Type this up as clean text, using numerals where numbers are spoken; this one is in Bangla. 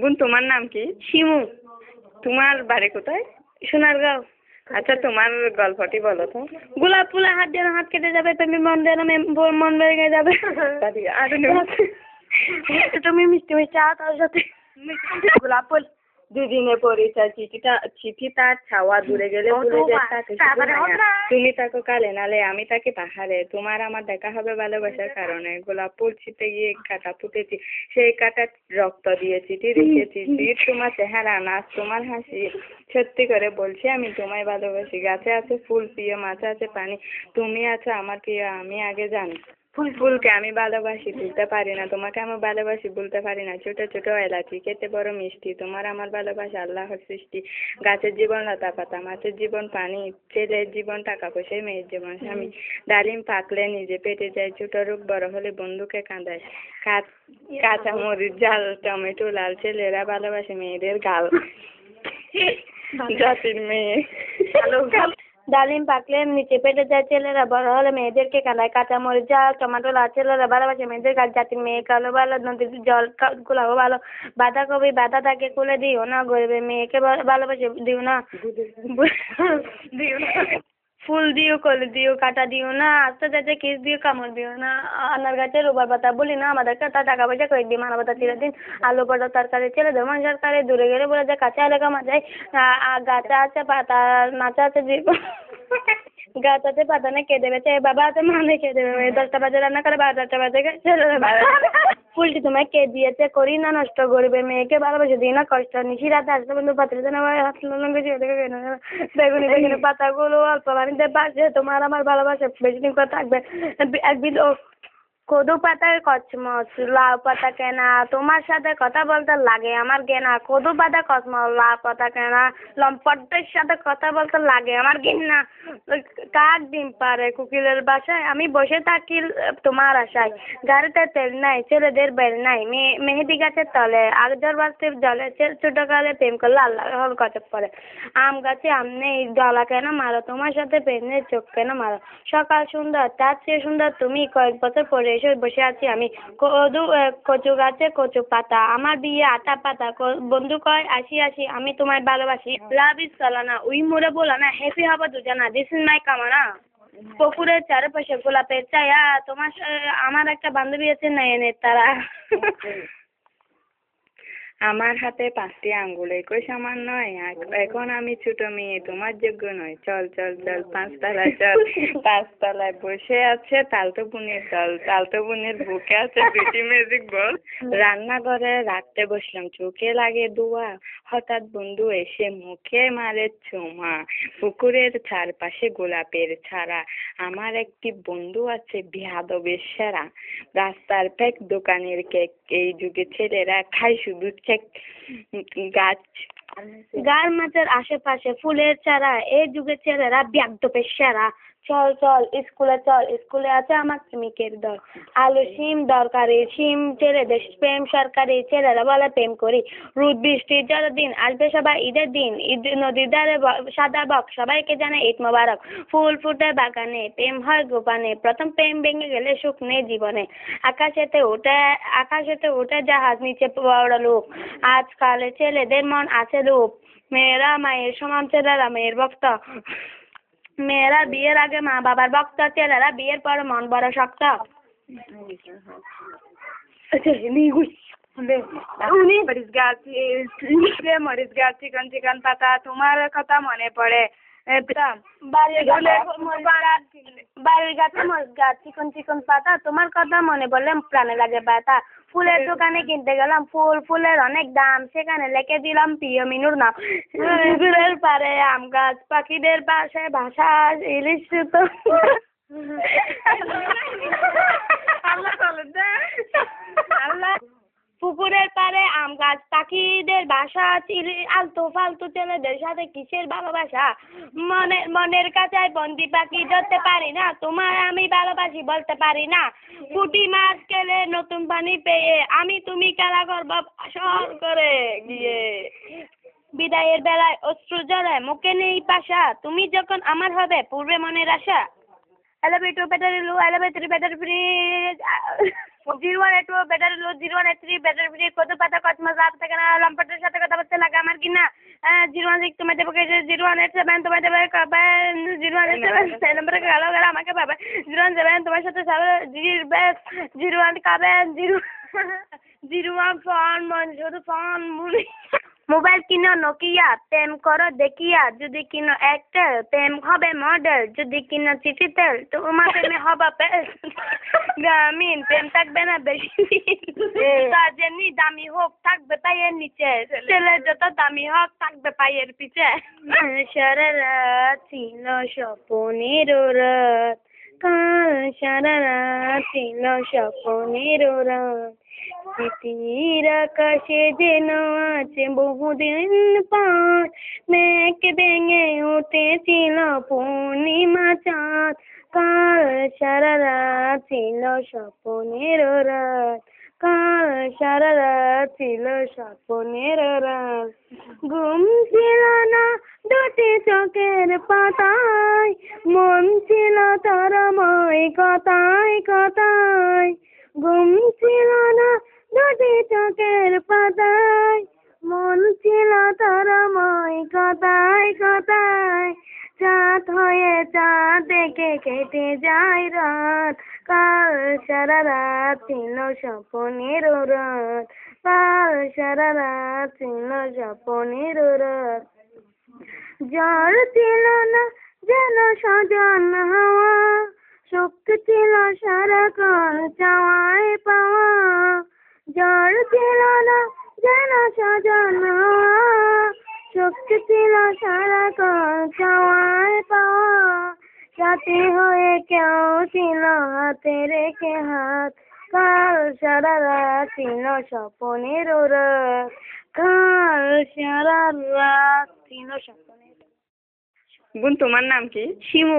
বোন তোমার নাম কি? শিমু। তোমার বাড়ি কোথায়? সোনারগাঁও। আচ্ছা তোমার গল্পটি বলো তো। গোলাপ ফুলে হাত দিয়ে হাত কেটে যাবে, তুমি মন দিয়ে মন ভেঙে যাবে। তুমি মিষ্টি মিষ্টি আতার সাথে গোলাপ ফুল। দুদিনে পরিচয় চিঠি তার ছাওয়া দূরে গেলে ভুলে যায় তাকে শুধু মায়া। তুমি তাকে কালে নালে আমি তাকে পাহাড়ে, তোমার আমার দেখা হবে ভালোবাসার কারণে। গোলাপ ফুল ছিঁড়তে গিয়ে কাঁটা পুঁতেছি, সেই কাঁটা রক্ত দিয়ে চিঠি লিখেছি। চিঠ তোমার চেহারা, নাচ তোমার হাসি, সত্যি করে বলছি আমি তোমায় ভালোবাসি। গাছে আছে ফুল প্রিয়, মাছে আছে পানি, তুমি আছো আমার প্রিয় আমি আগে জানি। ফুলকে আমি ভালোবাসি তুলতে পারি না, তোমাকে আমি ভালোবাসি বলতে পারি না। ছোট ছোট এলাচি খেতে বড় মিষ্টি, তোমার আমার ভালোবাসা আল্লাহর সৃষ্টি। গাছের জীবন লতা পাতা, মাছের জীবন পানি, ছেলের জীবন টাকা পয়সা, মেয়ের জীবন স্বামী। ডালিম পাকলে নিজে পেটে যায়, ছোট রোগ বড় হলে বন্ধুকে কাঁদায়। কাঁচা মরিচ ঝাল টমেটো লাল, ছেলেরা ভালোবাসে মেয়েদের গাল। জাতির মেয়ে। ডালিম পাকলে নিচে পেটে যায়, ছেলেরা বড় হলে মেয়েদেরকে কাঁদায়। কাঁচা মরিচ ঝাল টমেটো লাল, ছেলেরা ভালোবাসে মেয়েদের গাছ। জাতির মেয়ে কালো ভালো, নদীর জল গোলাপও ভালো। বাঁধাকপি বাঁধা তাকে খুলে দিও না, গরিবের মেয়েকে ভালোবাসে দিও না। ফুল দিও কলি দিও কাটা দিও না, আস্তে যাতে কিস দিও কামড় দিও না। আনার গাছে রোবার পাতা বলি না, আমাদের টাকা পয়সা কয়েকদিন মানবতা চিরদিন। আলু পটল তরকারি ছেলে দেবো সরকারি, দূরে গেলে বলে যায় কাছে এলাকা মাঝাই। গাছে আছে পাতা নাচা আছে গাছ আছে পাতা নেই কে দেবে, বাবা আছে মা নেই কে দেবে। 10টা বাজে রান্না করে 12টা বাজে ফুলটি তোমায় কে দিয়েছে করি না নষ্ট, গরিবের মেয়েকে ভালোবাসে দিই না কষ্ট। নিশি রাতে আসতে বন্ধু পাত্রে বেগুনি বেগুনি পাতাগুলো অল্প পানিতে বাসে, তোমার আমার ভালোবাসে বেশি দিন করে থাকবে। একদিন কদু পাতায় কচমচ, লাউ পাতা কেনা, তোমার সাথে কথা বলতে লাগে আমার ঘেনা। কদু পাতা কচমচ, লাউ পাতা কেনা, লম্পটদের সাথে কথা বলতে লাগে আমার ঘেন্না। কাক ডিম পারে কুকিলের বাসায়, আমি বসে থাকি তোমার আশায়। গাড়িতে তেল নাই ছেলেদের বেল নাই, মেহেদি গাছের তলে আগজর বাস্তির জলে, ছোটকালে প্রেম করলে আল্লাহ গজব পড়ে। আম গাছে আম নেই ডলা কেন মারো, তোমার সাথে প্রেমের চোখ কেন মারো। সকাল সুন্দর তার চেয়ে সুন্দর তুমি, কয়েক বছর পরে এসে বসে আছি আমি। কচু গাছে কচু পাতা, আমার বিয়ে আটা পাতা, বন্ধু কয় আসি আসি আমি তোমায় ভালোবাসি। লাভ ইজ সালানা উই মোরে বলা না, হ্যাপি হবো দুজনা, দিস ইজ মাই কামনা। পুকুরের চারপাশে গোলাপের ছায়া, তোমার আমার একটা বান্ধবী আছে নয়নের তারা। আমার হাতে 5টি আঙ্গুল একই সমান নয়, এখন আমি ছোট মেয়ে তোমার যোগ্য নয়। চল চল চল 5 তলায় চল, 5 তলায় বসে আছে তালতো বোনের দল, তালতো বোনের বুকে আছে 2টি ম্যাজিক বল। রান্নাঘরে রাখতে বসলাম চোখে লাগে ধোঁয়া, হঠাৎ বন্ধু এসে মুখে মারে চুমা। পুকুরের চারপাশে গোলাপের ছাড়া, আমার একটি বন্ধু আছে বেয়াদবের সেরা। রাস্তার ফেক দোকানের কেক, এই যুগে ছেলেরা খায় শুধু কেক। গাছ মাছের আশেপাশে ফুলের চারা, এই যুগে ছেলেরা বেয়াদবের সেরা। চল চল স্কুলে চল, স্কুলে আছে আমার প্রেমিকের দল। আলু সিম দরকারি, সিম ছেলেদের প্রেম সরকারি, ছেলেরা বলে প্রেম করি। রোদ বৃষ্টির জন্মদিন আসবে সবাই ঈদের দিন, ঈদ নদীর ধারে সাদা বক সবাইকে জানে ঈদ মোবারক। ফুল ফুটে বাগানে প্রেম হয় গোপনে, প্রথম প্রেম ভেঙে গেলে সুখ নেই জীবনে। আকাশেতে উঠে জাহাজ নিচে বড় লোক, আজকাল ছেলেদের মন আছে রূপ। মেয়েরা মায়ের সমান, ছেলেরা মেয়ের ভক্ত। মেয়েরা বিয়ের আগে মা বাবার ভক্ত, ছেলেরা বিয়ের পর মন বড় শক্ত। মরিচ গাছ চিকন চিকন পাতা, তোমার কথা মনে পড়ে। বাড়ির গাছে মরিচ গাছ চিকন চিকন পাতা, তোমার কথা মনে পড়লে প্রাণে লাগে ব্যথা। ফুলের দোকানে কিনতে গেলাম ফুলের অনেক দাম, সেখানে লিখে দিলাম প্রিয় মিনুর নাম। পুকুরের পাড়ে আম গাছ, পাখিদের পাশে ভাষা ইলিশ তো। পুকুরের পাড়ে আম গাছ, পাখিদের বাসা, আলতু ফালতু ছেলেদের সাথে কিসের ভালোবাসা। মনের কাছে বন্দি পাখি ধরতে পারি না, তোমার আমি ভালোবাসি বলতে পারি না। পুঁটি মাছ খেলে নতুন পানি পেয়ে, আমি তুমি খেলা করবো শহর করে গিয়ে। বিদায়ের বেলায় অশ্রু ঝরায় মুখে নেই পাশা, তুমি যখন আমার হবে পূর্বে মনের আশা। I love you too, better you, I love you three, better free. 0182 battery low 0183 battery free কত পাতা কসমস আপ থেকে না লম্পটের সাথে কথা বলতে লাগে আমার কি না 016 তোমায় দেবো 0187 তোমায় দেবো কবে 0187 সেই নম্বরে গেল আমাকে পাবে 017 তোমার সাথে 01 কবে 01 ফোন শুধু ফোন মোবাইল কিনো নোকিয়া প্রেম করো দেখিয়া যদি কিনো একটা প্রেম হবে মডেল যদি কিনো চিঠি তেল তোমার প্রেমে হবে গ্রামীণ প্রেম থাকবে না বেশি যেমনি দামি হোক থাকবে পায়ের নিচে ছেলে যত দামি হোক থাকবে পায়ের পিছে সারা রাত ছিল স্বপ্নের রাত কাল সারা রাত ছিল স্বপ্নের রাত স্মৃতির আকাশে যেন আছে বহুদিন পর মেঘ ভেঙে উঠেছিল পূর্ণিমা চাঁদ কাল সারা রাত ছিল স্বপ্নের রাত কাল সারা রাত ছিল স্বপ্নের রাত ঘুম ছিল না দুটি চোখের পাতায় মন ছিল তারাময় কথায় কথায় ঘুম ছিল না দুটি চোখের পাতায় মন ছিল তারাময় কথায় কথায় চাঁদ হয়ে চাঁদ দেখে কেটে যায় রাত কাল সারা রাত ছিল স্বপ্নের রাত কাল সারা রাত ছিল স্বপ্নের রাত ঝড় ছিল না যেন সজন হাওয়া শক্তি ছিল সারাক্ষণ চাওয়ায় পাওয়া ঝড় ছিল না যেন সজন হাওয়া শক্তি ছিল সারাক্ষণ চাওয়ায় পাওয়া সাথী হয়ে কেউ ছিল হাতে রেখে হাত কাল সারা রাত ছিল স্বপ্নের রাত কাল সারা রাত ছিল স্বপ্নের বোন তোমার নাম কি? শিমু।